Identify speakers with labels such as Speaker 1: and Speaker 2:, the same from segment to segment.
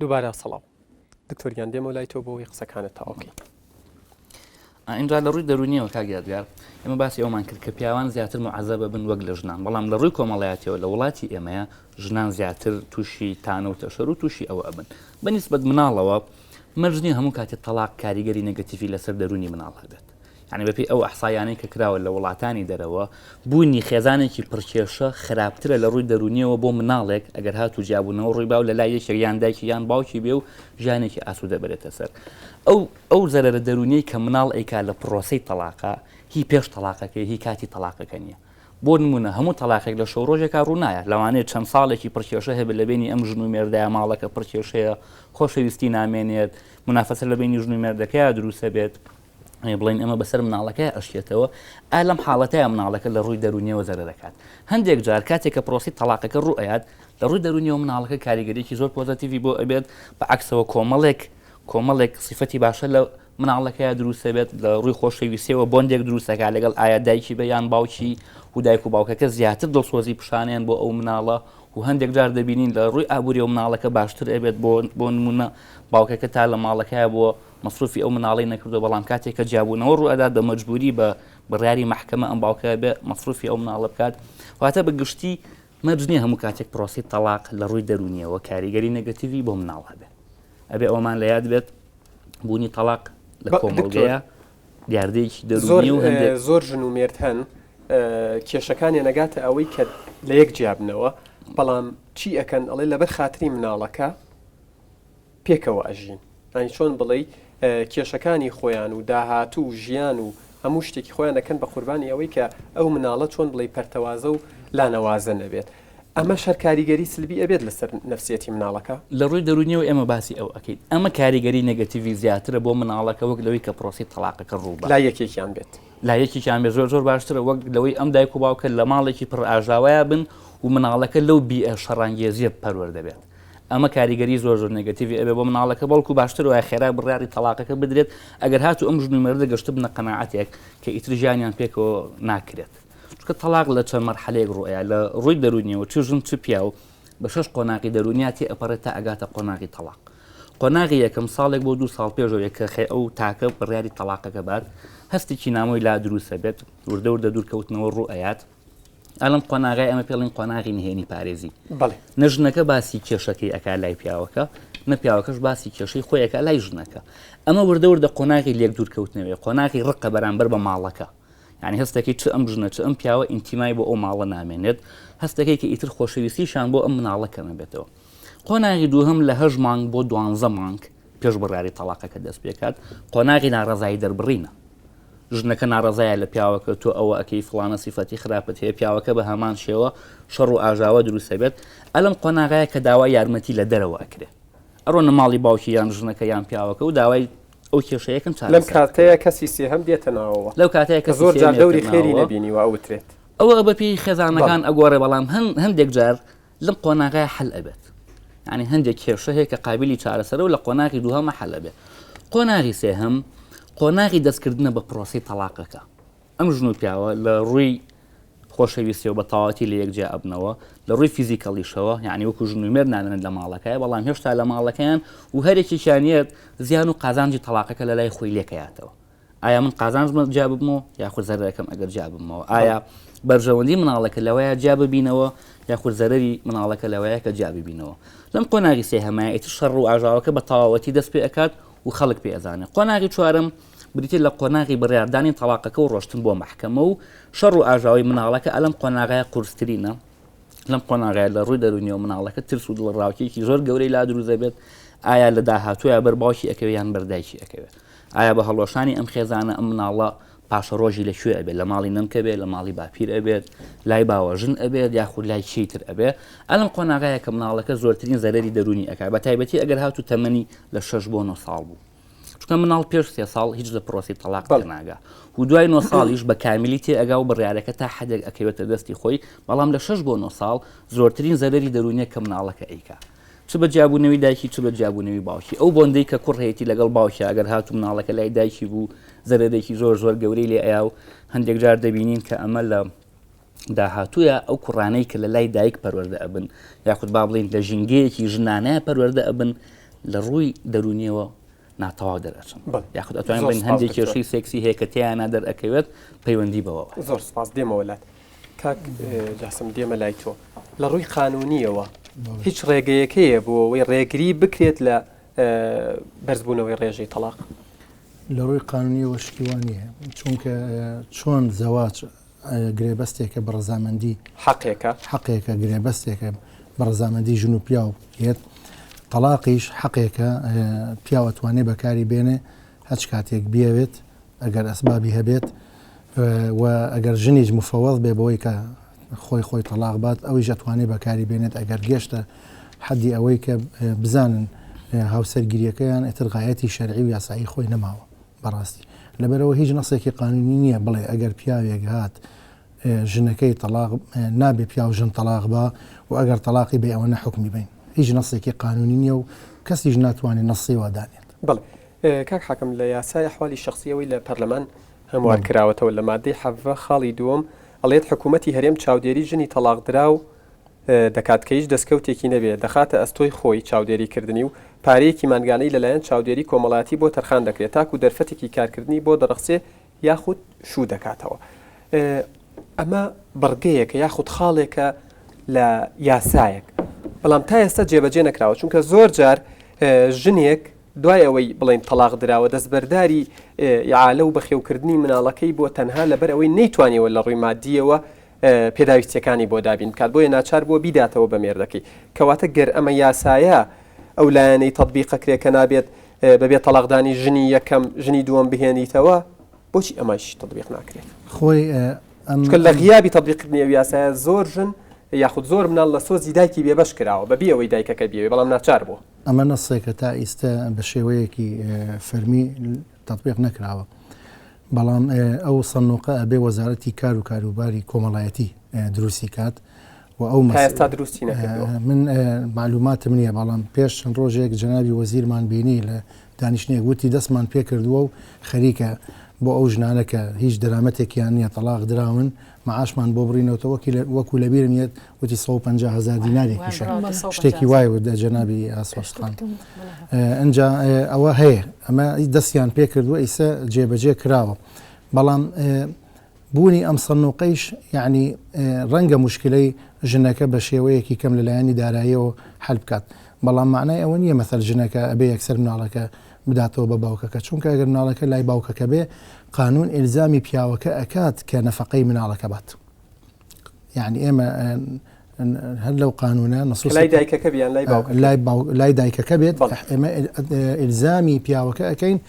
Speaker 1: دووبارە سەڵاو دکتۆریان دێمە لای تۆ بۆی قسەکانت تاوەکەی.
Speaker 2: اینجا لە ڕووی دەرونیەوە کاگیادگار ئێمە باسی ئەومان کرد کە پیاوان زیاتر معەزەبە بن وەک لە ژنان، بەڵام لە ڕووی کۆمەڵایەتیەوە لە وڵاتی ئێمەیە ژنان زیاتر تووشی تانە و تەشەر و تووشی ئەوە ئەبن بەنسبەت مناڵەوە مەرجنی هەموو کاتێ تەلاق کاریگەری نەگەتیڤی لەسەر دەرونی مناڵ هەبێت. یعنی بەپێی ئەو ئەحسایانەی کە کراوە لە وڵاتانی دەرەوە بوونی خێزانێکی پڕکێشە خراپترە لە ڕووی دەرونیەوە بۆ مناڵێک ئەگەر هاتوو جیابوونەوە ڕووی باو لە لای یەکێک یان دایکی یان باوکی بێ و ژیانێکی ئاسوودە بێتە سەر. ئەو زەرەرە دەرونیەی کە مناڵ ئەیکا لە پرۆسەی تەلاقە هی پێش تەلاقەکەی هی کاتی تەلاقەکە نییە. بۆ نمونە هەموو تەلاقێک لە شەو ڕۆژێکا ڕوونایە لەوانەیە چەند ساڵێکی پڕکێشە هەبێت لە بینی ئەم ژن و مێردایە ماڵەکە پڕکێشەیە خۆشەویستی نامێنێت منافەسە لە بینی ژن و مێردەکەیە دروستە بێت بڵین ئەمە بەسەر مناڵەکەی ئەشکێتەوە لەم حاڵەتەیە مناڵەکە لە ڕووی دەرونیەوە زەرە دەکات. هەندێک جار کاتێک کە پرۆسی تەلاقەکە ڕوئەیات لە ڕووی دەرونیەوە مناڵەکە کاریگەریەکی زۆر پۆزتیڤی بۆ ئەبێت بە عکسەوە کۆمەڵێک سیفەتی باشە لە مناڵەکەیە دروستە بێت لە ڕووی خۆشەویستیەوە بۆندێک دروستەکە لەگەڵ ئایا دایکی بە یان باوکی و دایک و باوکەکە زیاتر دڵسۆزی پیشانیان بۆ ئەو مناڵە و هەندێک جار دەبینین لە ڕووی ئابووری و مناڵەکە باشتر ئەبێت بۆ نمونە باوکەکە تا لە ماڵەکەیە بۆ مەصروفی ئەو مناڵی نەکردو بەڵام کاتێک کە جیابوونەوە ڕوئەدا دە مەجبوری بە بڕیاری محکەمە ئەم باوکە بێ مەصروفی ئەو مناڵە بکات. واتە بە گشتی مەرج نییە هەموو کاتێک پرۆسی تەلاق لە ڕووی دەرونیەوە کاریگەری نەگەتیڤی بۆ مناڵ هەبێ ئەبێ ئەومان لە یاد بێت بوونی تەلاق لە کۆمەڵگەیە دیاردەیەکی دەرونی و هەندێک
Speaker 1: زۆر ژن و مێرد هەن کێشەکانی نەگاتە ئەوەی کە لە یەک جیابنەوە بەڵام چی ئەکەن ئەڵێ لەبەر خاتری مناڵەکە پێکەوە ئەژین ئەنی چۆن بڵێ کێشەکانی خۆیان و داهاتوو و ژیان و هەموو شتێکی خۆیان دەکەن بە قوربانی ئەوەی کە ئەو مناڵە چۆن بڵێ پەرتەوازە و لانەوازە نەبێت. ئەمە شەر کاریگەری سلبی ئەبێت لەسەر نەفسیەتی مناڵەکە
Speaker 2: لە ڕووی دەرونیەوە ئێمە باسی ئەو ئەکەین ئەمە کاریگەری نەگەتیڤی زیاترە بۆ مناڵەکە وەک لەوەی کە پرۆسی تەلاقەکە ڕووبە
Speaker 1: لا یەکێکیان بێت
Speaker 2: لا یەکێکیان بێت زۆر باشترە وەک لەوەی ئەم دایک و باوکە لە ماڵێکی پڕ ئاژاوایە بن و مناڵەکە لەو بیئە شەڕانگێزیە پەروەردەبێت. ئەمە کاریگەری زۆر نێگەتیڤی ئەبێ بۆ مناڵەکە بەڵکو باشتر وایە خێرا بڕیاری تەلاقەکە بدرێت ئەگەر هاتوو ئەم ژن و مێردە گەشتە بنە قەناعەتێک کە ئیتر ژیانیان پێکەوە ناکرێت. چونکە تەلاق لە چەند مەرحەلەیەک ڕوئەیە لە ڕووی دەرونیەوە چ ژن چ پیا و بە 6 قۆناغی دەرونیاتی ئەپەڕێت تا ئەگاتە قۆناغی تەلاق. قۆناغی یەکەم ساڵێک بۆ 2 ساڵ پێشەوە کە ئەو تاکە بڕیاری تەلاقەکە بات هەستێکی نامۆی لا دروستە بێت وردە دوورکەوتنەوە ڕوئەیات ئەلم قۆناغی ئەمە پێڵین قۆناغی نهێنی پارێزی نەژنەکە باسی کێشەکەی ئەکا لای پیاوەکە نەپیاوەکەش باسی کێشەی خۆیەکە لای ژنەکە. ئەمە وردە قۆناغی لێک دوورکەوتنەوەی قۆناغی ڕقە بەرامبەر بە ماڵەکە یعنی هەستەکەی چ ئەم ژنە چ ئەم پیاوە ئینتیمای بۆ ئەو ماڵە نامێنێت هەستەکەی کە ئیتر خۆشەویستیشان بۆ ئەم مناڵە کەمە بێتەوە. قۆناغی دووهەم لە 8 مانگ بۆ 12 مانگ پێش بڕیاری تەلاقەکە دەست پێکات قۆناغی ناڕەزایی دەربڕینە ژنەکە ناڕەزایە لە پیاوەکە تۆ ئەوە ئەکەی فڵانە سیفەتی خراپەت هەیە پیاوەکە بە هەمان شێوە شەڕ و ئاژاوە دروستە بێت ئەلم قۆناغایە کە داوای یارمەتی لە دەرەوە ئەکرێ ئەڕۆنە ماڵی باوکی یان ژنەکە یان پیاوەکە و داوای ئەو کێشەیەکم
Speaker 1: لەم کاتەیە کەسی سێهەم دێتە ناوەوە
Speaker 2: لەو کاتەیە کە
Speaker 1: زۆر جار دەوری خێری نەبینی و ئەوترێت
Speaker 2: ئەوە بەپێی خێزانەکان ئەگۆڕێ بەڵام هەندێک جار لەم قۆناغای حەل ئەبێت ینی هەندێک کێشە هەیە کە قابلی چارەسەرە و لە قۆناغی دووهەمە حەل ئەبێت. قۆناغی سێهەم قۆناغی دەستکردنە بە پرۆسی تەلاقەکە ئەم ژن و پیاوە لە ڕووی خۆشەویستیەوە بە تەواوەتی لە یەکجیا ئەبنەوە لە ڕووی فیزیکەڵیشەوە یعنی وەکو ژن و مێرد نانێنن لە ماڵەکەیە بەڵام هێشتا لە ماڵەکەیان و هەرێکیشانیت زیان و قازانجی تەلاقەکە لە لای خۆی لێکەیاتەوە. ئایا من قازانجمە جا ببمەوە یاخود زەرەکەم ئەگەر جا ببمەوە ئایا بەرژەوەندی مناڵەکە لەوەیە جا ببینەوە یاخود زەرەری مناڵەکە لەوەیە کە جا ببینەوە. لەم قۆناغی سێهەمایە ئیتر شەڕ و ئاژاوەکە بە تەواوەتی دەست پێ ئەکات و خەڵک پێ ئەزانێت. قۆناغی چوارەم بریتە لە قۆناغی بڕیاردانی تەلاقەکە و ڕۆشتن بۆ محکەمە و شەڕ و ئاژاوی مناڵەکە ئەلم قۆناغایە قورسترینە لەم قۆناغایە لە ڕووی دەرونیەوە مناڵەکە ترس و دڵڕاوکێکی زۆر گەورەی لا دروست دەبێت ئایا لە داهاتووە بەر باوکی ئەکەوێت یان بەردایکی ئەکەوێت ئایا بە هەڵۆشانی ئەم خێزانە ئەم مناڵە پاشە ڕۆژی لەکوێ ئەبێت لە ماڵی نەمکە بێت لە ماڵی باپیر ئەبێت لای باوەژن ئەبێت یاخود لای چیتر ئەبێت ئەلم قۆناغایە کە مناڵەکە زۆرترین زەرەری دەرونی ئەکات بە تایبەتی ئەگەر هاتوو تەمەنی لە 6 بۆ 9 ساڵ بوو چونکە مناڵ پێش 3 ساڵ هیچ لە پرۆسی تەلاق ناگا و دوای 9 ساڵیش بە کامیلی تێ ئەگا و بڕیارەکە تا حدێک ئەکەوێتە دەستی خۆی بەڵام لە 6 بۆ 9 ساڵ زۆرترین زەرەری دەرونیە کە مناڵەکە ئەیکا چ بە جیابوونەوەی دایکی چ بە جیابوونەوەی باوکی ئەو بۆندەی کە کوڕهەیەی لەگەڵ باوکی ئەگەر هاتوو مناڵەکە لای دایکی بوو زەرەرێکی زۆر گەورەی لێ ئەیا و هەندێک جار دەبینین کە ئەمە لە داهاتوویە ئەو کوڕانەی کە لە لای دایک پەروەردە ئەبن یاخود با بڵین لە ژینگەیەکی ژنانەیە پەروەردە ئەبن لە ڕووی دەرونیەوە ناتەواو دەرەچن یاخود ئەتوانین بین هەندێک کێشەی سێکسی هەیە کە تیانە دەرئەکەوێت پەیوەندی بەوە.
Speaker 1: زۆر سپاس دێمەوەلات کاک جاسم دێمە لای تۆ لە ڕووی قانونیەوە هیچ ڕێگەیەکەیە بۆ ئەوەی ڕێگری بکرێت لە بەرزبوونەوەی ڕێژەی تەلاق؟
Speaker 3: لە ڕووی قانونیەوە شتیوانیە چونکە چۆن زەواج گرێبەستێکە بە ڕەزامەندی حەقێکە گرێبەستێکە بە ڕەزامەندی ژن و پیا و هێت تەلاقیش حەقێکە پیاوەتوانێ بەکاری بێنێ هەچ کاتێک بیاوێت ئەگەر ئەسبابی هەبێت و ئەگەر ژنیش مفەوەض بێ بەوەی کە خۆی تەلاق بات ئەویش ئەتوانێ بەکاری بێنێت ئەگەر گەشتە حەدی ئەوەی کە بزانن هاوسەرگیریەکەیان ئێتر غایەتی شەرعی و یاسایی خۆی نەماوە بەڕاستی لەبەرەوە هیچ نەسێکی قانونی نییە بڵێ ئەگەر پیاوێک هات ژنەکەی تەلاق نابێ پیا و ژن تەلاق بە و ئەگەر تەلاقی بێ ئەوە نەحکمی بین هیچ نەسێکی قانونی نییە و کەسیش ناتوانێت نەسی وادانێت.
Speaker 1: بەڵێ کاک حاکم لە یاسای ئەحوالی شەخسیەوەی لە پەرلەمان هەموار کراوەتەوە لە مادەی 7 خاڵی دووەم ئەڵێت حکوومەتی هەرێم چاودێری ژنی تەلاق دراو دەکات کە هیچ دەستکەوتێکی نەبێت دەخاتە ئەستۆی خۆی چاودێریکردنی و پارەیەکی مانگانەی لەلایەن چاودێری کۆمەڵاتی بۆ تەرخان دەکرێت تاکو دەرفەتێکی کارکردنی بۆ دەڕەخسێ یاخود شوو دەکاتەوە. ئەمە بڕگەیەکە یاخود خاڵێکە لە یاسایەک بەڵام تا ئێستا جێبەجێ نەکراوە چونکە زۆر جار ژنێک دوای ئەوەی بڵێن تەلاق دراوە دەستبەرداری عالە و بەخێوکردنی مناڵەکەی بۆ تەنها لەبەر ئەوەی نەیتوانیەوە لە ڕووی مادیەوە پێداویستیەکانی بۆ دابین کات بۆیە ناچار بۆ بیداتەوە بە مێردەکەی کەواتە گەر ئەمە یاسایە ئەو لایەنەی تەطبیقەکرێ کە نابێت بەبێت تەلاقدانی ژنی یەکەم ژنی دووەم بهێنیتەوە بۆچی ئەمەش تەطبیق ناکرێت؟
Speaker 3: خۆی
Speaker 1: لە غیابی تەطبیقکردنی ئەو یاسایە زۆر ژن یاخود زۆر مناڵ لە سۆزی دایکی بێبەش کراوە بەبێ ئەوەی دایکەکە بیەوێ بەڵام ناچار بوو.
Speaker 3: ئەمە نەسێکە تا ئیستا بە شێوەیەکی فەرمی تەطبیق نەکراوە بەڵام ئەو سەنووقە ئەبێ وەزارەتی کار و کاروباری کۆمەڵایەتی دروستی کات و ئەو
Speaker 1: ئێستا دروستی نەکردەوە.
Speaker 3: من معلوماتم نییە بەڵام پێش چەند ڕۆژێک جەنابی وەزیرمان بینی لە دانیشتنێک وتی دەستمان پێکردووە و خەریکە بۆ ئەو ژنانە کە هیچ دەرامەتێکیان نییە تەلاق دراون معاشمان بۆ بڕینەوە وەکو لەبیرم یێت وتی 150,000 دینارێکی شتێکی وایە جەنابی ئاسۆستخان ئەنجا ئەوە هەیە ئەمە دەستیان پێکردووە ئیسە جێبەجێ کراوە بەڵام بوونی ئەم سەنووقەیش یعنی ڕەنگە مشکلەی ژنەکە بە شێوەیەکی کەم لەلایەنی داراییەوە حەل بکات بەڵام معنای ئەوە نییە مەثەل ژنەکە ئەبێ یەکسەر مناڵەکە بداتەوە بە باوکەکە چونکە ئەگەر مناڵەکە لای باوکەکە بێ قانون ئیلزامی پیاوەکە ئەکات کە نەفەقەی مناڵەکە بات یعنی ئێمە هەر لەو قانونە نەسوس لای دایکەکە بێت ئێمە ئیلزامی پیاوەکە ئەەکەین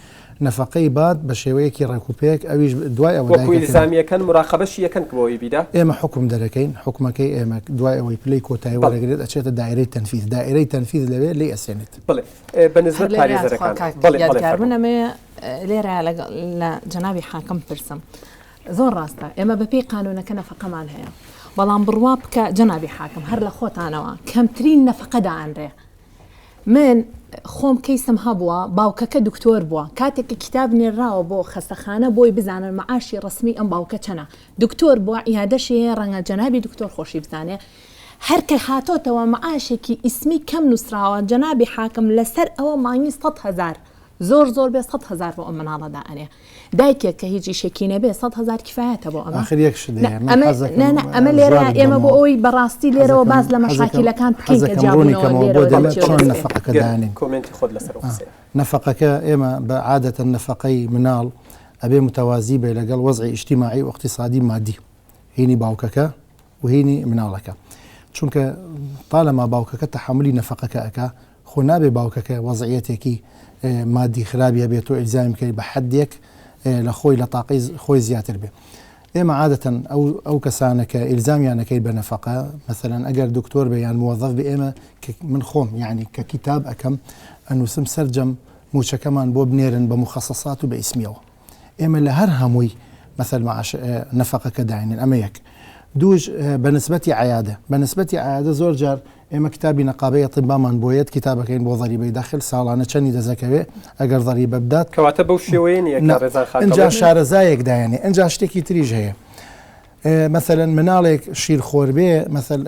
Speaker 3: نەفەقەی بات بە شێوەیەکی ڕێکوپێک ئەویش دوای ئەوە
Speaker 1: ئیلزامیەکەن مراقەبەشی یەکەن بۆی بیدا
Speaker 3: ئێمە حکم دەرەکەین حکومەکەی ئێمە دوای ئەوەی پلەی کۆتایی وەرەگرێت ئەچێتە دایرەی تەنفیذ دایرەی تەنفیذ لەوێ لێ ئەسێنێت.
Speaker 1: بڵێ بەنسبەت پارێزەرەکان
Speaker 4: منەمێ لێرە لە جەنابی حاکم پرسم زۆر ڕاستە ئێمە بەپێی قانونەکە نەفەقەمان هەیە بەڵام بڕوا بکە جەنابی حاکم هەر لە خۆتانەوە کەمترین نەفەقەدا ئەنرێ من خۆم کەیسم هەبووە باوکەکە دکتۆر بووە کاتێککە کتاب نێراوە بۆ خەستەخانە بۆی بزانن معاشی ڕسمی ئەم باوکە چەنە دکتۆر بووە ئیادەشی ڕەنگە جەنابی دکتۆر خۆشی بزانێ هەرکە هاتۆتەوە معاشێکی ئیسمی کەم نووسراوە جەنابی حاکم لەسەر ئەوە مانگی 100,000 زۆر بێ 100,000 بۆ ئەم مناڵەدا ئەنێ دایکێک کە هیچی شێکی نەبێ 100,000 کفایەتە بۆ ئەمە ئەمە لێرە ئێمە بۆ ئەوی بەڕاستی لێرەوە باز لە مەشاکیلەکان بکەین کە
Speaker 3: نەفەقەکە ئێمە بە عادەتەن نەفەقەی مناڵ ئەبێ متەوازی بێ لەگەڵ وەزعی ئیجتیماعی و اقتصادی مادی هینی باوکەکە و هینی مناڵەکە چونکە طالما باوکەکە تەحملی نەفەقەکە ئەکا خۆ نابێ باوکەکە وەزعیەتێکی مادی خراپە بێت و ئیلزامی بکەیت بە حەدێک لە خۆی لە تاقی خۆی زیاتر بێ ئێمە عادەتەن ئەو کەسانە کە ئیلزامیانەکەی بە نەفەقە مثلەن ئەگەر دکتۆر بێ یان موظف بێ ئێمە من خۆم یعنی کە کتاب ئەەکەم ئەنووسم سەرجەم موچەکەمان بۆ بنێرن بە مخەسەسات و بە ئیسمیەوە ئێمە لە هەر هەمووی مەثل معاش نەفەقەکە داینن ئەمە یەک دووش بەنسبەتی عیادە بەنسبەتی عیادە زۆر جار ئێمە کتابی نەقابەی طبامان بۆیەت کتابەکەین بۆ ضەریبەی داخل ساڵانە چەندی دەزەکەوێ ئەگەر ضەریبە بدات
Speaker 1: کەواتە بەو شێوەیە
Speaker 3: ئەنجا شارەزایەک دایانێ ئەنجا شتێکی تریژ هەیە مثلەن مناڵێک شیرخۆر بێ مثل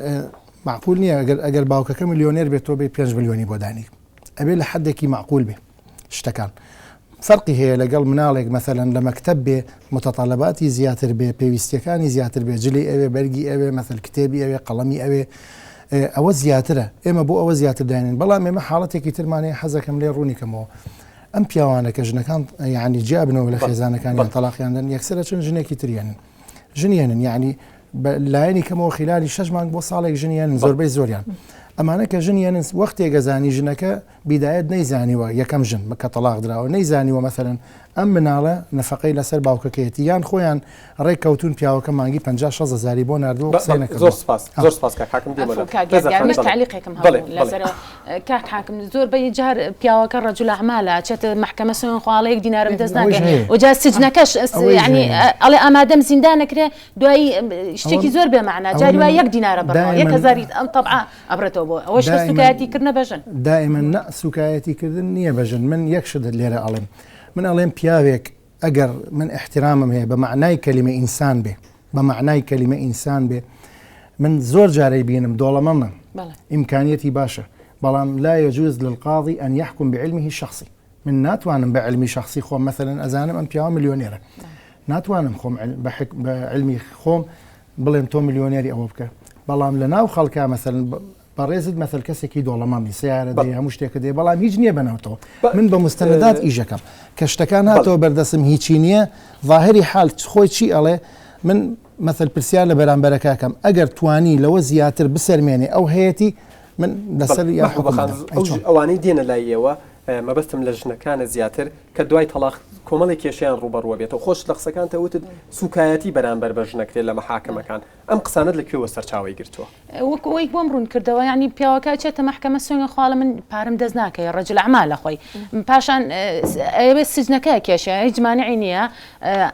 Speaker 3: معقول نییە ئەگەر باوکەکە ملیۆنێر بێت تۆ بێ 5 ملیۆنی بۆ دانی ئەبێ لە حدێکی معقول بێ شتەکان فەرقی هەیە لەگەڵ مناڵێک مەثەلەن لە مەکتەب بێ متەطەلباتی زیاتر بێ پێویستیەکانی زیاتر بێ جلی ئەوێ بەرگی ئەوێ مەثەل کتێبی ئەوێ قەڵەمی ئەوێ ئەوە زیاترە ئێمە بۆ ئەوە زیاتر داینین بەڵام ئێمە حاڵەتێکی ترمانەیە حەزەکەم لێ ڕوونیکەمەوە ئەم پیاوانە کە ژنەکان یعنی جیابنەوە لە خێزانەکانیان تەلاقیاندن یەکسرە چون ژنێکی تریانن ژنیانن یعنی لایەنی کەمەوە خلالی 6 مانگ بۆ ساڵێک ژنیانن زۆربەی زۆریان ئەمانە کە ژنیانن وەختێک گەزانی ژنەکە بیدایەت نەیزانیوە یەکەم ژن کە تەلاق درراوە نەیزانیوە مەثەلەن ئەم مناڵە نەفەقەی لەسەر باوکەکەیەتی یان خۆیان ڕێککەوتون پیاوەکە مانگی 50,000 بۆ نردووە
Speaker 1: زۆر سپاس حاکم
Speaker 5: تعلیقێکم لەسەرەوە کاک حاکم زۆر بە جار پیاوەکە ڕەجوول ئەعمالە چێتە محکەمە سوێن خواڵەیەک دینارم دەست ناکەێت وجا سجنەکەش ینی ئەڵێ ئامادەم زیندان نەکرێ دوایی شتێکی زۆر بێمەعنا جاری وای 1 دینارە بڕەوە 1,000 ئەم تەبعا ئەبرێتەوە بۆ ئەوەش سوکایەتیکردنە بەژن
Speaker 3: دائما نە سوکایەتیکردن نییە بەژن من یەک شت لێرە ئەڵێم من ئەڵێم پیاوێک ئەگەر من احترامم هەیە بە معنای کەلیمە ئینسان بێ بە معنای کەلیمە ئینسان بێ من زۆر جارەی بینم دۆڵەمەمە ئیمکانیەتی باشە بەڵام لا يجوز للقاضي أن يحكم بعلمه الشخصي من ناتوانم بعلمي شخصي خۆم مثلا ئەزانم ئەم پیاوە ملیۆنێرە ناتوانم خۆم بعلمی خۆم بڵێم تۆ ملیۆنێری ئەوە بکە بەڵام لە ناو خەڵکا مثلا بەڕێزت مەثل کەسێکی دۆڵەمەمی سیارە دێ هەموو شتێکە دێ بەڵام هیچ نییە بەناوتەوە من بە مستەندات ئیژەکەم کە شتەکان هاتەوە بەردەسم هیچی نییە ظاهری حال خۆی چی ئەڵێ من مەثل پرسیار لە بەرامبەرەکەکەم ئەگەر توانی لەوە زیاتر بسەرمێنێ ئەو هەیەتی من لەسەر
Speaker 1: ئەوانەی دێنە لایەوە مەبەستم لە ژنەکانە زیاتر کە دوای تەلاق کۆمەڵی کێشیان ڕوبەڕوە بێتەوە خۆش لە قسەکانتە وتت سوکایەتی بەرامبەر بە ژنەکرێت لە مەحاکەمەکان ئەم قسانت لەکوێوە سەرچاوی گرتووە
Speaker 5: وەکەوەی بۆم ڕوون کردەوە ینی پیاوەکە چێتە محکەمە سوێنە خواڵە من پارەم دەست ناکەی ڕەجل ئەعمالە خۆی پاشان ئەوێ سجنەکە کێشە هیچ مانعی نییە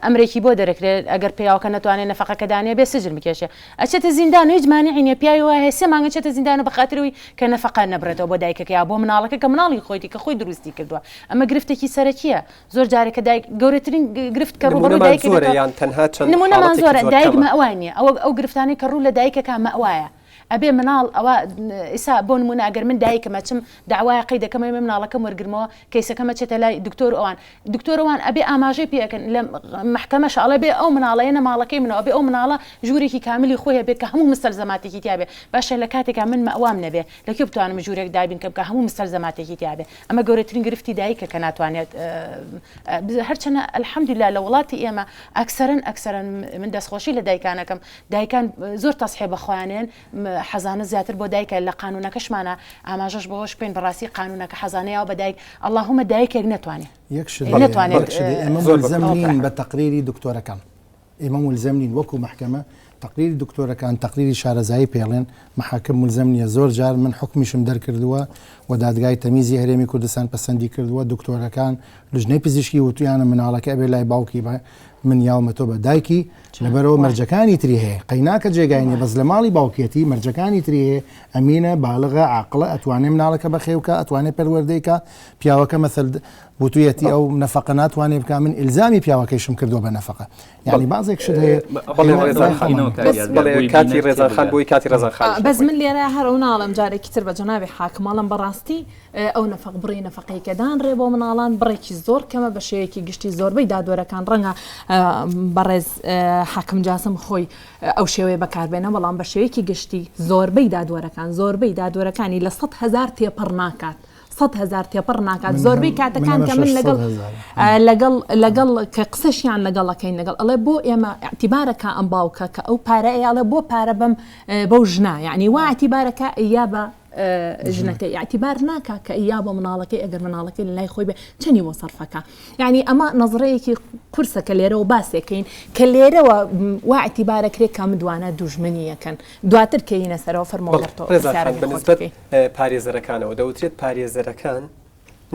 Speaker 5: ئەمرێکی بۆ دەرەکرێت ئەگەر پیاوەکە نەتوانێت نەفەقەکە دانێ بێ سجن بکێشێ ئەچێتە زیندان هیچ مانعی نییە پیاوی وایە 3 مانگە چێتە زیندانە بەخاترەوەی کە نەفەقە نەبرێتەوە بۆ دایکەکە یا بۆ مناڵەکە کە مناڵی خۆیتی کە خۆی دروستی کردووە ئەمە گرفتێکی سەرەکیە زۆر جارێکە دایک گەورەترین گرفت کە ڕوبەڕووی دایکەکە نمونەمان زۆرە دایک مەوای نییە ئەو گرفتانەی کە ڕوو لە دایکەکە مەوایە ئەبێ مناڵ ئەوە ئێستا بۆ نمونە ئەگەر من دایکەمە چم داوای قەی دەکەم مناڵەکەم وەرگرمەوە کەیسەکەمە چێتە لای دکتۆر ئەوان ئەبێ ئاماژەی پێەکەن لە محکەمەش ئەڵێ بێ ئەو مناڵەیە نەماڵەکەی منەوە بێ ئەو مناڵە ژوورێکی کاملی خۆیە بێت کە هەموو مستەلزەماتێکی تیابێ باشە لە کاتێکا من مەوام نەبێ لەکوێ بتوانم ژوورێک دابین کە بکە هەموو مستەلزەماتێکی تیابێ ئەمە گەورەترین گرفتی دایکە کە ناتوانێت هەرچەنە الحەمدوللا لە وڵاتی ئێمە ئەکسەرەن من دەستخۆشی لە دایکانەکەم دایکان زۆر تەسحێ بەخۆیانێن حەزانە زیاتر بۆ دایکە لە قانونەکەشمانە ئاماژەش بۆش پێین بەڕاستی قانونەکە حەزانەیە بە دایک اللهمە دایکێک ناتوانێت
Speaker 3: ئێمە ملزەمین بە تەقریری دکتۆرەکان ئێمە ملزەمین وەکو محکەمە تقریری دکتۆرەکان تقریری شارەزایی پێڵێن محاکم ملزەم نییە زۆر جار من حکمیشم دەرکردووە و دادگای تەمیزی هەرێمی کوردستان پەسەندی کردووە دکتۆرەکان لژنەی پزیشکی وتویانە مناڵەکە ئەبێ لای باوکی بە من یاومەتۆ بە دایکی لەبەرەوە مەرجەکانی تری هەیە قەیناکە جێگاینێ بەس لە ماڵی باوکێتی مەرجەکانی تری هەیە ئەمینە باڵغە عاقڵە ئەتوانێ مناڵەکە بەخێوکە ئەتوانێت پەروەردەیکە پیاوەکە مەثەل بوتویەتی ئەو نەفەقە ناتوانێ بکە من ئیلزامی پیاوەکەیشم کردو بە نەفەقە یعنی بازێک شت هەیە
Speaker 1: کاتی ڕێزانخان بۆی کاتی ڕێزانخان
Speaker 4: بەس من لێرە هەرو ناڵم جارێکی تر بە جەنابی حاکماڵم بەڕاستی ئەو نەفەق بڕی نەفەقەیکە دانڕێ بۆ مناڵان بڕێکی زۆر کەمە بە شێوەیەکی گشتی زۆربەی دادوەرەکان ڕەنگە بەڕێز حاکم جاسم خۆی ئەو شێوەیە بەکاربێنە بەڵام بە شێوەیەکی گشتی زۆربەی دادوەرەکانی لە 100,000 تێپەڕ ناکات 100,000 تێپەڕ ناکات زۆربەی کاتەکان کە من لەگەڵ کە قسەشیان لەگەڵەکەین لەگەڵ ئەڵێ بۆ ئێمە اعتیبارەکە ئەم باوکە کە ئەو پارەیە ئەڵێ بۆ پارە بەم بەو ژنا یعنی وا اعتیبارەکە یا بە ژنەکەی اعتیبار ناکە کە یا بە مناڵەکەی ئەگەر مناڵەکەی لای خۆی بێ چەنی بۆ سەرفەکە یعنی ئەمە نەزڕەیەکی قورسە کە لێرەوە باسێکەین کە لێرەوە وا اعتیبارەکرێت کە مدوانە دوژمنیەکەن دواتر کەینە سەرەوە فەرمۆڵەرتەوە
Speaker 1: بەنسبەت پارێزەرەکانەوە دەوترێت پارێزەرەکان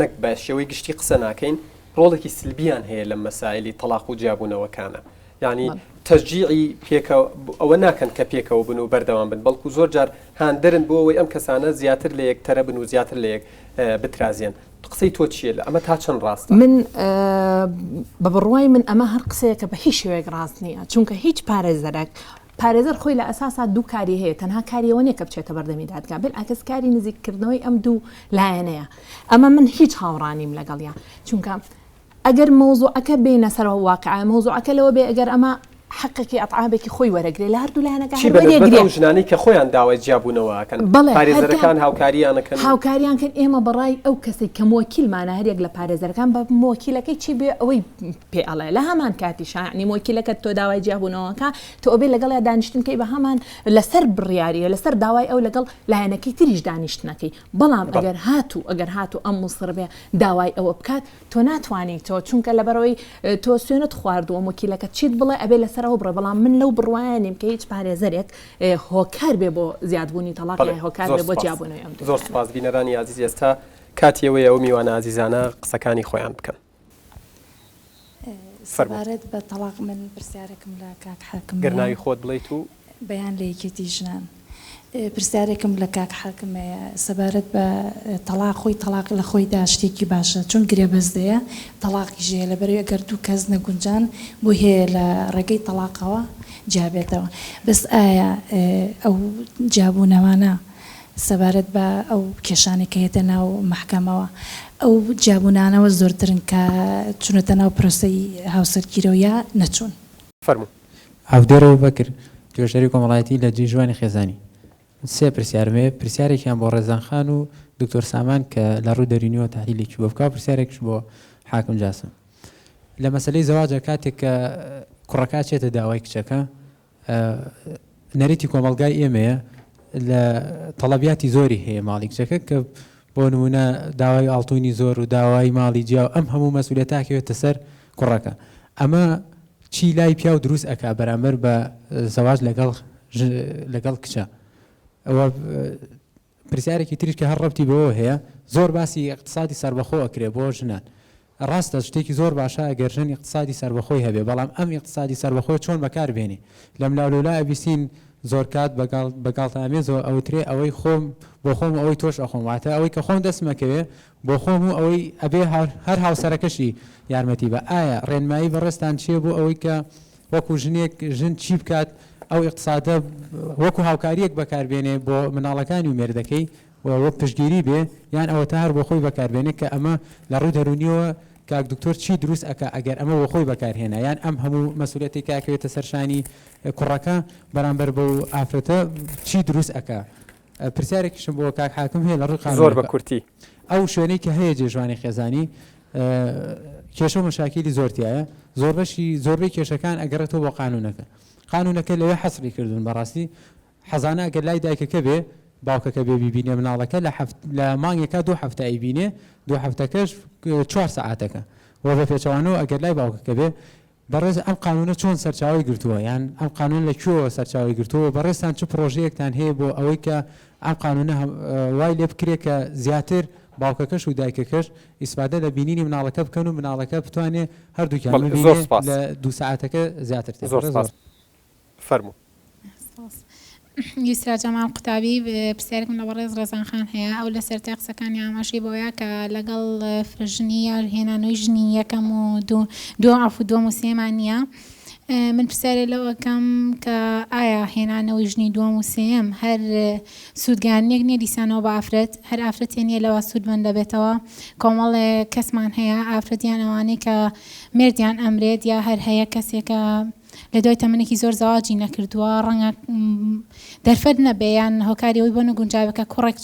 Speaker 1: نەک بە شێوەی گشتی قسە ناکەین ڕۆڵێکی سلبیان هەیە لە مەسائلی تەلاق و جیابوونەوەکانە یعنی تەشجیعی پێکەوە ئەوە ناکەن کە پێکەوە بن و بەردەوام بن بەڵکو زۆر جار هاندرن بۆ ئەوەی ئەم کەسانە زیاتر لە یەکتەرە بن و زیاتر لە یەک بترازێن قسەی تۆ چیە لە ئەمە تا چەند ڕاستە
Speaker 4: من بە بڕوای من ئەمە هەر قسەیەکە بە هیچ شێوەیەک ڕاست نییە چونکە هیچ پارێزەرێک پارێزەر خۆی لە ئەساسا دوو کاری هەیە تەنها کاریەوە نیە کە بچێتە بەردەمی دادگا بالعکس کاری نزیککردنەوەی ئەم دوو لایەنەیە ئەمە من هیچ هاوڕانیم لەگەڵیان چونکە ئەگەر مۆزوعەکە بینە سەرەوە واقعە مۆزوعەکە لەوە بێ ئەگەر ئەمە حقێکی ئەطعابێکی خۆی وەرەگرێ لە هەردوو لایەنەکە
Speaker 1: هەروەک ژنانی کە خۆیان داوای جیابوونەوەکەن پارێزەرەکان هاوکاریانەکەن
Speaker 4: هاوکاریان کرد ئێمە بەڕای ئەو کەسێک کە مۆکیلمانە هەرێک لە پارێزەرەکان بە مۆکیلەکەی چی بێ ئەوەی پێ ئەڵێ لە هەمان کاتی شانی مۆکیلەکەت تۆ داوای جیابوونەوەکە تۆ ئەبێ لەگەڵ یا دانیشتنکەی بە هەمان لەسەر بڕیاریە لەسەر داوای ئەو لەگەڵ لایەنەکەی تریش دانیشتنەکەی بەڵام ئەگەر هاتوو ئەم مصر بێ داوای ئەوە بکات تۆ ناتوانیت تۆ چونکە لەبەرەوەی تۆ سوێنت خواردووە مۆکیلەکەت چیت بڵێ ئەبێ لەسەرەوە بڕێ بەڵام من لەو بڕوایانیم کە هیچ پارێزەرێک هۆکار بێ بۆ زیادبوونی تەلاق هۆکار بێ بۆ جیابوونەوەی ئەم
Speaker 1: زۆر سپاس بینەرانی عزیز ئێستا کاتیەوەی ئەو میوانە عزیزانە قسەکانی خۆیان بکەن
Speaker 6: سەبارەت بە تەلاق من پرسیارێکم لە کاک حاکم
Speaker 1: گەرناوی خۆت بڵیت و
Speaker 6: بەیان لە یەکێتی ژنان پرسیارێکم لە کاک حاکمەیە سەبارەت بە تەلاق خۆی تەلاق لە خۆیدا شتێکی باشە چون گرێبەزدەیە تەلاقی ژێ لەبەرەوەی ئەگەر دوو کەس نەگونجان بۆ هەیە لە ڕێگەی تەلاقەوە جابێتەوە بەس ئایا ئەو جابوونەوانە سەبارەت بە ئەو کێشانێکە هێتە ناو محکەمەوە ئەو جابوونانەوە زۆرترن کە چونەتە ناو پرۆسەی هاوسەرگیرەوە یا نەچوون
Speaker 1: فەرموو
Speaker 7: هاودێرەوە بەکرد توێژەری کۆمەڵایەتی لە جێژوانی خێزانی سێ پرسیارمێ پرسیارێکیان بۆ ڕێزانخان و دکتۆر سامان کە لە ڕوو دەرینیەوە تحلیلێکی بۆ بکە پرسیارێکش بۆ حاکم جاسم لە مەسلەی زەواجە کاتێک کە کوڕەکە چێتە داوای کچەکە نەریتی کۆمەلگای ئێمەیە لە تەڵەبیاتی زۆری هەیە ماڵی کچەکە کە بۆ نمونە داوای ئاڵتوونی زۆر و داوای ماڵی جیاو ئەم هەموو مەسئولیەتاکەوێتە سەر کوڕەکە ئەمە چی لای پیا و دروست ئەکا بەرامبەر بە زەواج لەگەڵ کچە ئەوە پرسیارێکی تریش کە هەر ڕەبتی بەوە هەیە زۆر باسی اقتصادی سەربەخۆ ئەکرێ بۆ ژنان ڕاستە شتێکی زۆر باشە ئەگەر ژن اقتصادی سەربەخۆی هەبێ بەڵام ئەم اقتصادی سەربەخۆی چۆن بەکاربێنێ لەم لاولۆلا ئەبیستین زۆر کات بەگاڵتەمێزەوە ئەوترێ ئەوەی خۆم بۆ خۆم ئەوەی تۆش ئەخۆم واتە ئەوەی کە خۆم دەستمەکەوێ بۆ خۆم و ئەوەی ئەبێ هەر هاوسەرەکەشی یارمەتی بە ئایا ڕێنمایی بەڕێستان چیە بۆ ئەوەی کە وەکو ژن چی بکات ئەو اقتصادە وەکو هاوکاریەک بەکاربێنێ بۆ مناڵەکانی و مێردەکەی وەک پشتگیری بێ یان ئەوە تا هەر بۆ خۆی بەکاربێنێ کە ئەمە لە ڕووی دەرونیەوە کاک دکتۆر چی دروست ئەکا ئەگەر ئەمە بۆ خۆی بەکارهێنا یان ئەم هەموو مەسئولیەتی کاکەوێتە سەرشانی کوڕەکە بەرامبەر بەو ئافرەتە چی دروست ئەکا پرسیارێکیشم بۆ کاک حاکم هەیە لە ڕووی قانون
Speaker 1: زۆر بە کورتی
Speaker 7: ئەو شوێنەی کە هەیە جێژوانی خێزانی کێشە و مەشاکیلی زۆرتیایە زۆربەی کێشەکان ئەگەڕێتەوە بۆ قانونەکە لەوێ حەسری کردوون بەڕاستی حەزانە ئەگەر لای دایکەکە بێ باوکەکە بێ بیبینێ مناڵەکە لە مانگێکە 2 هەفتە ئەیبینێ 2 هەفتەکەش 4 سەعاتەکە وە بە پێچەوانەوە ئەگەر لای باوکەکە بێ بەڕێز ئەم قانونە چۆن سەرچاوی گرتووە یان ئەم قانون لەکوێوە سەرچاوی گرتووە بەڕێستان چ پرۆژەیەکتان هەیە بۆ ئەوەی کە ئەم قانونە وای لێ بکرێت کە زیاتر باوکەکەش و دایکەکەش ئیسپادە لە بینینی مناڵەکە بکەن و مناڵەکە بتوانێت هەردووکیان لە 2 سەعاتەکە زیاتر
Speaker 1: فەرموو
Speaker 8: یسرا جەمال قوتابی پرسیارێکم لە بەڕێز ڕێزانخان هەیە ئەو لە سەرەتای قسەکانی ئاماژەی بۆیە کە لەگەڵ فرژنی یا هێنانەوەی ژنی یەکەم و دووەم و سێمان نییە من پرسیارێ لەوەکەم کە ئایا هێنانەوەی ژنی دووەم و سێم هەر سوودگانێک نییە دیسانەوە بە ئافرەت هەر ئافرەتێ نیە لەوە سوودمەند دەبێتەوە کۆمەڵێ کەسمان هەیە ئافرەتیان ئەوانەی کە مردیان ئەمرێت یا هەر هەیە کەسێکە لە دوای تەمەنێکی زۆر زەواجی نەکردووە ڕەنگە دەرفەت نەبێیان هۆکاریەوەی بۆ نەگونجاوەکە کوڕێک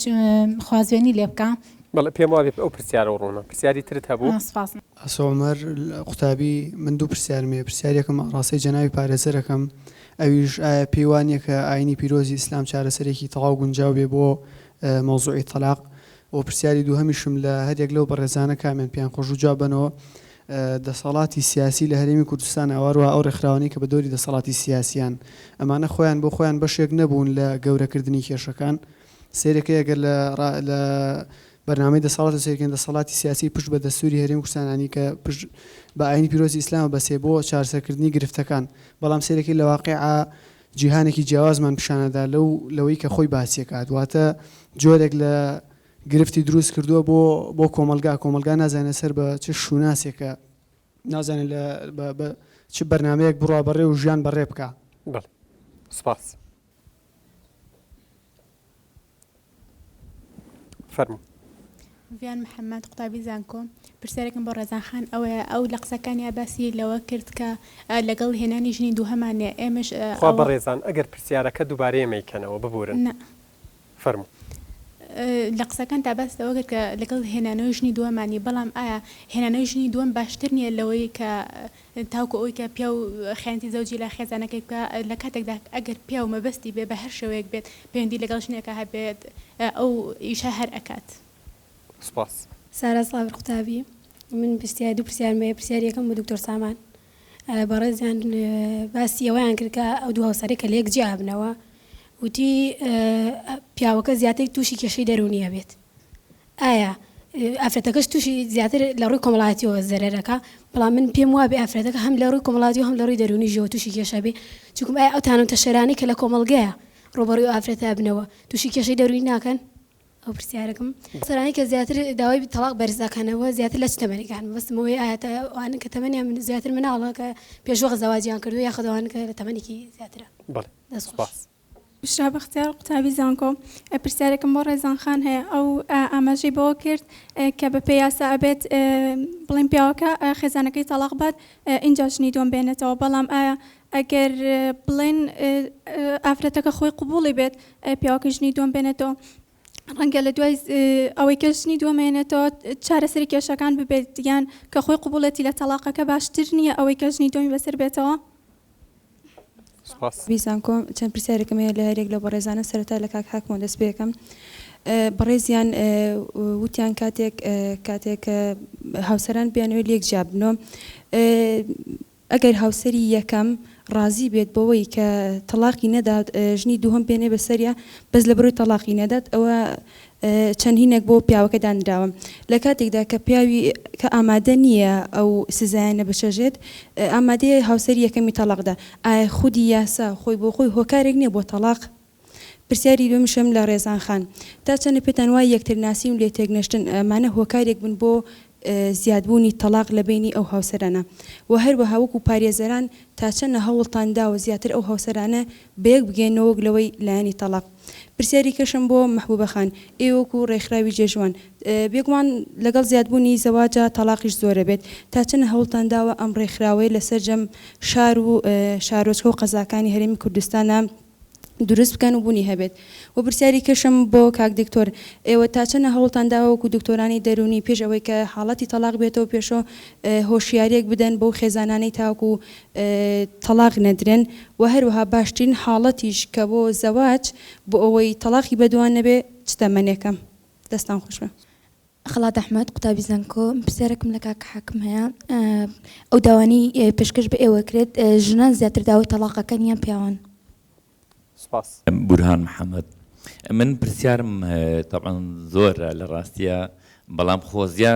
Speaker 8: خوازوێنی لێ بکە
Speaker 1: بەڵێ پێم وابێ ئەو پرسیارە ڕوونە پرسیاری ترت هەبوو
Speaker 9: ئەسۆمەر قوتابی من دوو پرسیارمێ پرسیارێکم ڕاستی جەناوی پارێزەرەکەم ئەویش ئایا پێیوانیە کە ئاینی پیرۆزی ئیسلام چارەسەرێکی تەواو گونجاو بێ بۆ مۆزوعی تەلاق و پرسیاری دووهەمیشم لە هەرێک لەو بەڕێزانە کامیان پێیان خۆش و جواب بنەوە دەسەڵاتی سیاسی لە هەرێمی کوردستان ئەوەروە ئەو ڕێکخراوانی کە بە دۆری دەسەڵاتی سیاسیان ئەمانە خۆیان بۆ خۆیان بەشێک نەبوون لە گەورەکردنی کێشەکان سێرەکە ئەگەر لە بەرنامەی دەسەڵات سێرکن دەسەڵاتی سیاسی پشت بە دەستوری هەرێمی کوردستانی کە بە ئاینی پیرۆزی ئیسلام بەسێ بۆ چارەسەرکردنی گرفتەکان بەڵام سێرەکەی لە واقعا جیهانێکی جیاوازمان پیشانەدا لەوەی کە خۆی باسیەکات واتە جۆرێک لە گرفتی دروست کردووە بۆ کۆمەلگا نازانێت سەر بە چ شووناسێکە نازانێت چ بەرنمەیەک بڕوا بەڕێ و ژیان بەڕێ بکە
Speaker 1: سپاس فەرموو.
Speaker 10: ڤیان محەممەد قوتابی زانکۆ پرسیارێکم بۆ ڕێزانخان ئەوەیە ئەو لە قسەکانی باسی لەوە کرد کە لەگەڵ هێنانی ژنی دوو هەمانێ ئێمەش
Speaker 1: خوا بە ڕێزان ئەگەر پرسیارەکە دووبارەیە مەیکەنەوە ببورن فەرموو.
Speaker 10: لە قسەکان تا باس لەوە کرد کە لەگەڵ هێنانەوەی ژنی دووەمانی بەڵام ئایا هێنانەوەی ژنی دووەم باشتر نییە لەوەی کە تاوکو ئەوی کە پیا و خیانەتی زەوجی لە خێزانەکەی بکە لە کاتێکدا ئەگەر پیا و مەبەستی بێ بە هەر شێوەیەک بێت پەیوەندی لەگەڵ ژنێکە هەبێت ئەو ئیشە هەر ئەکات.
Speaker 1: سپاس.
Speaker 11: سارا سڵاو قوتابی من پرسیار دوو پرسیارمەیە پرسیارەکەم بۆ دکتۆر سامان بەڕێزیان باسی ئەوەیان کرد کە ئەو دوو هاوسەرێک کە لە یەک جیا بنەوە وتی پیاوەکە زیاتر تووشی کێشەی دەرونیە بێت ئایا ئافرەتەکەش تووشی زیاتر لە ڕووی کۆمەڵایەتیەوە زەرەرەکە بەڵام من پێم وابێ ئافرەتەکە هەم لە ڕووی کۆمەڵاتی و هەم لە ڕووی دەرونی ژەوە تووشی کێشە بێ چونکم ئایا ئەو تانوتە شەرانەی کە لە کۆمەڵگەیە ڕۆبەڕووی ئافرەتە بنەوە تووشی کێشەی دەرونی ناکەن. ئەو پرسیارەکەم سەرانی کە زیاتر داوای تەلاق بەرزەکانەوە زیاتر لە چ تەمەنیکان بەستمەوەی ئاەتەوان کە تەمەنیان من زیاتر مناڵە کە پێشوە زەواجیان کردو یا خەدەوان کە لە تەمەنێکی زیاترە.
Speaker 1: سپاس.
Speaker 10: بشرا بەختیار قوتابی زانکۆ پرسیارێکم بۆ ڕێزانخان هەیە ئەو ئاماژەی بۆ کرد کە بە پێیاسا ئەبێت بڵین پیاوەکە خێزانەکەی تەلاق بات اینجا ژنی دووەم بێنێتەوە بەڵام ئایا ئەگەر بڵێن ئافرەتەکە خۆی قبوڵی بێت پیاوەکە ژنی دووەم بێنێتەوە ڕەنگە لە دوای ئەوەی کە ژنی دووەمێنێتەوە چارەسەری کێشەکان ببێت یان کە خۆی قبوڵەتی لە تەلاقەکە باشتر نییە ئەوەی کە ژنی دومی بەسەر بێتەوە.
Speaker 12: بیزانکۆ چەند پرسیارێکم هەیە لە هەرێک لە بە ڕێزانە سەرەتا لە کاک حاکمەوە دەست پێەکەم بەڕێزیان وتیان کاتێک هاوسەران بیانەوەی لێک جابنەوە ئەگەر هاوسەری یەکەم ڕازی بێت بەوەی کە تەلاقی نەدات ژنی دووهەم بێنێ بەسەریە بەس لە بەرەوەی تەلاقی نەدات ئەوە چەند هینێک بۆ پیاوەکە دانراوە لە کاتێکدا کە پیاوی کە ئامادە نییە ئەو سزایانە بچەژێت ئامادەیە هاوسەری یەکەمی تەلاقدا ئایا خودی یاسا خۆی بۆ خۆی هۆکارێک نییە بۆ تەلاق. پرسیاری دومیشم لە ڕێزانخان تا چەندە پێتان وای یەکترناسی و لێ تێکنەشتن ئەمانە هۆکارێک بن بۆ زیادبوونی تەلاق لە بینی ئەو هاوسەرانە و هەروەها وەکو پارێزەران تا چەندە هەوڵتانداوە زیاتر ئەو هاوسەرانە بەیەک بگەێنەوە لەوەی لایەنی تەلاق. پرسیاری کەشم بۆ مەحبوبە خان ئێوەکو ڕێکخراوی جێژوان بێگومان لەگەڵ زیادبوونی زەواجە تەلاقیش زۆرە بێت تا چەند هەوڵتانداوە ئەم ڕێکخراوەی لەسەر جەم شار و شارۆچکە و قەزاکانی هەرێمی کوردستانە دروست بکەن و بوونی هەبێت. و پرسیاری کەشم بۆ کاک دکتۆر ئێوە تا چەنە هەوڵتانداوەکو دکتۆرانی دەرونی پێش ئەوەی کە حاڵەتی تەلاق بێتەوە پێشەوە هۆشیارێک بدەن بۆ خێزانانەی تاوکو تەلاق نەدرێن و هەروەها باشترین حاڵەتیش کە بۆ زەواج بۆ ئەوەی تەلاقی بەدوان نەبێ چ تەمەنێکم دەستان خۆش بە.
Speaker 11: خەڵات ئەحمەد قوتابی زانکۆ پرسیارێکم لە کاک حاکم هەیە ئەو داوانی پێشکەش بە ئێوە کرێت ژنان زیاتر داوای تەلاقەکەن یان پیاوان.
Speaker 13: بورهان محەممەد من پرسیارم طبعا زۆر لە ڕاستیە بەڵام خۆزیە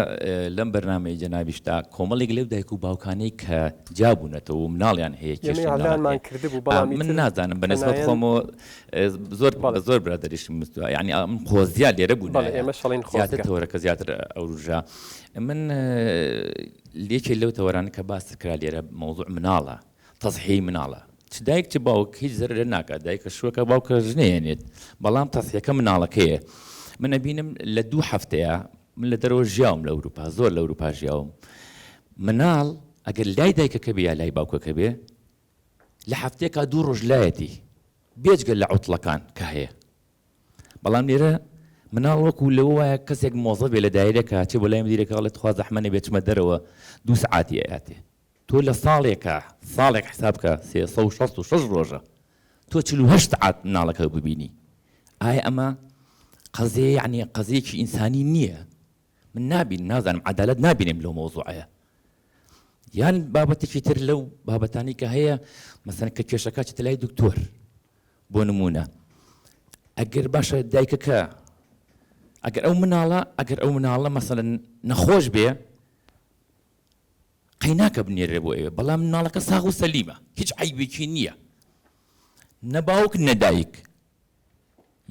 Speaker 13: لەم بەرنامەی جەنابیشتا کۆمەڵێک لەو دایک و باوکانەی کە جابوونەتەوە و مناڵیان هەیە من نازانم بەنسبەت خۆمەوە زۆر برادریشم مستووە یعنی من خۆزیە لێرە بوون زیاتر تەوەرەکە زیاتر ئەوروژە من لێکی لەو تەوەرانە کە باس کرا لێرە مەوضوع مناڵە تەصحیحی مناڵە چ دایک چ باوک هیچ زەرر ناکات دایکە شوەکە باوکە ژنێنێت بەڵام تەصحیحەکە مناڵەکەیە من ئەبینم لە 2 هەفتەیە من لە دەرەوە ژیاوم لە ئەوروپا زۆر لە ئەوروپا ژیاوم مناڵ ئەگەر لای دایکەکە بێ یا لای باوکەکە بێ لە هەفتەیەکە 2 ڕۆژ لایەتی بێجگەل لە عوتڵەکان کە هەیە بەڵام لێرە مناڵ وەکو لەوە وایە کەسێک مۆزە بێ لە دایرەکە چێ بۆ لای مدیرەکە بڵێت خوا زەحمەتە بێچمە دەرەوە 2 سعاتی ئەیاتێ تۆ لە ساڵێک حسابکە 366 ڕۆژە تۆ 48 سعات مناڵەکە ببینی ئایا ئەمە قەزێ یعنی قەزەیەکی ئینسانی نییە من نازانم عەدالەت نابینم لەو مۆزوعەیە یان بابەتێکی تر لەو بابەتانی کە هەیە مەسەن کە کێشەکە چێتە لای دکتۆر بۆ نمونە ئەگەر باشە دایکەکە ئەگەر ئەو مناڵە مەسەلەن نەخۆش بێ قەیناکە بنێرێ بۆ ئێوە بەڵام مناڵەکە ساغ و سەلیمە هیچ عیبێکی نییە نەباوک نەدایک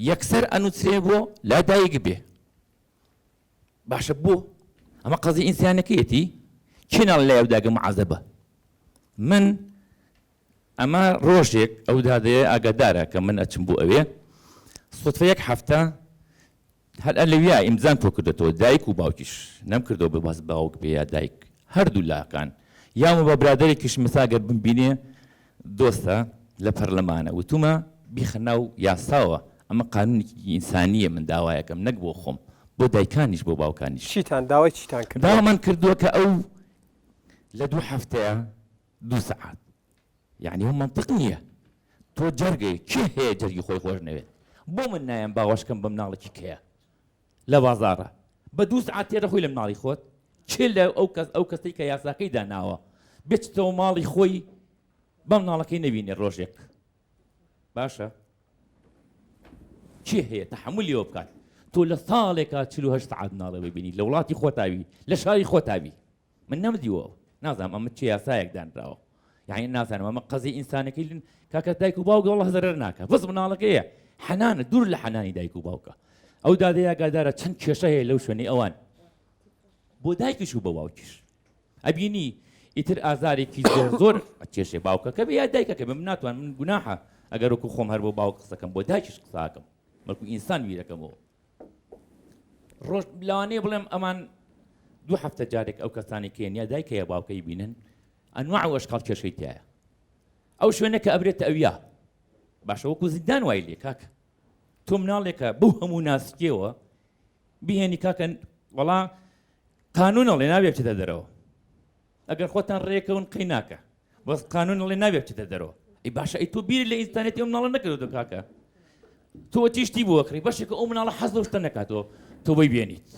Speaker 13: یەکسەر ئەنووسێ بۆ لا دایک بێ باشە بۆ ئەمە قەزی ئینسانەکەیەتی کێناڵ لایەوداگە معەزەبە من ئەمە ڕۆژێک ئەو دادەیە ئاگادارە کە من ئەچم بۆ ئەوێ سوتفە یەک هەفتە هەر ئەلەویا ئیمزان تۆ کردێتەوە دایک و باوکیش نەم کردەوە بە باس باوک بێ یا دایک هەردوو لاکان یامە بە برادێکیش مساگەر بمبینێ دۆستە لە پەرلەمانە وتومە بیخە ناو یاساوە ئەمە قانونێکی ئینسانیە من داوایەکەم نەک بۆ خۆم بۆ دایکانیش بۆ باوکانیش
Speaker 1: چیتان داوای چیتان کرد
Speaker 13: داوامان کردووە کە ئەو لە 2 هەفتەیە 2 سەعات یعنی هەم منطق نییە تۆ جەرگەی کێ هەیە جەرگی خۆی خۆش نەوێت بۆ من نایەن باوەشکەم بە مناڵێکی کەیە لە بازاڕە بە 2 سەعات تێرە خۆی لە مناڵی خۆت چێ لە ئەو کەسەی کە یاساکەی داناوە بێتەوە ماڵی خۆی بە مناڵەکەی نەبینێ ڕۆژێک باشە چی هەیە تەحملیەوە بکات تۆ لە ساڵێکا 48 سەعات مناڵە ببینی لە وڵاتی خۆتاوی لە شاری خۆتاوی من نەمدیوە نازانم ئەمە چی یاسایەک دانراوە یعنی نازانم ئەمە قەزی ئینسانەکەی کاکە دایک و باوکە وەڵڵە زەرەر ناکە بەس مناڵەکەیە حەنانە دوور لە حەنانی دایک و باوکە ئەو دادەیە ئاگادارە چەند کێشە هەیە لەو شوێنەی ئەوان بۆ دایکیش و بە باوکیش ئەبینی ئیتر ئازارێکی زۆر کێشێ باوکەکە بە یا دایکەکە بە من ناتوان من گوناحە ئەگەر وەکو خۆم هەر بۆ باوک قسەکەم بۆ دایکیش قساکەم بەڵکو ئینسان بیرەکەمەوە ڕۆژ لەوانەیە بڵێم ئەمان 2 هەفتە جارێک ئەو کەسانی کێن یا دایکە یا باوکەی بینن ئەنواع و ئەشکال کێشەی تایە ئەو شوێنە کە ئەبرێتە ئەویا باشە وەکو زیندان وای لێ کاکە تۆ مناڵێکە بەو هەموو ناسکێوە بهێنی کاکە وەڵا قانونە لێ نابێ بچێتە دەرەوە ئەگەر خۆتان ڕێکەون قەی ناکە بەس قانونە لێ نابێ بچێتە دەرەوە ئەی باشە ئەی تۆ بیری لە ئینسانێتی ئەو مناڵە نەکردو کاکە تۆ تیشتی بۆ کڕی بەشێکە ئەو مناڵە حەز لە شتە نەکاتەوە تۆ بۆی بێنیت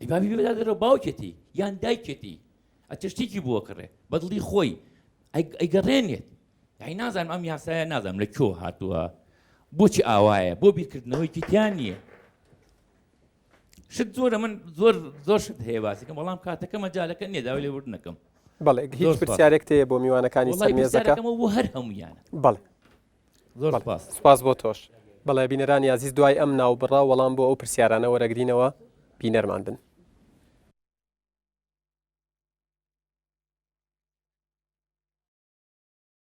Speaker 13: ئەی بابی بێدا دەرەوە باوکێتی یان دایکێتی ئەچشتێکی بۆ کڕێ بەدڵی خۆی ئەیگەڕێنێت یعنی نازانم ئەم یاسایە نازانم لە کۆ هاتووە بۆچی ئاوایە بۆ بیرکردنەوەیکی تیان نییە شت زۆرە من زۆر شت هەیە باسیکەم بەڵام کاتەکە مەجالەکە نییە داوای لێ وردنەکەم
Speaker 1: بەڵێ هیچ پرسیارێک تەیە بۆ میوانەکانی سەرمێزەکە
Speaker 13: بۆ هەر هەمویانە
Speaker 1: بەڵێ
Speaker 13: زۆر
Speaker 1: سپاس بۆ تۆش بەڵێ بینەرانی عزیز دوای ئەم ناوبڕا وەڵام بۆ ئەو پرسیارانە وەرەگرینەوە بینەرمان بن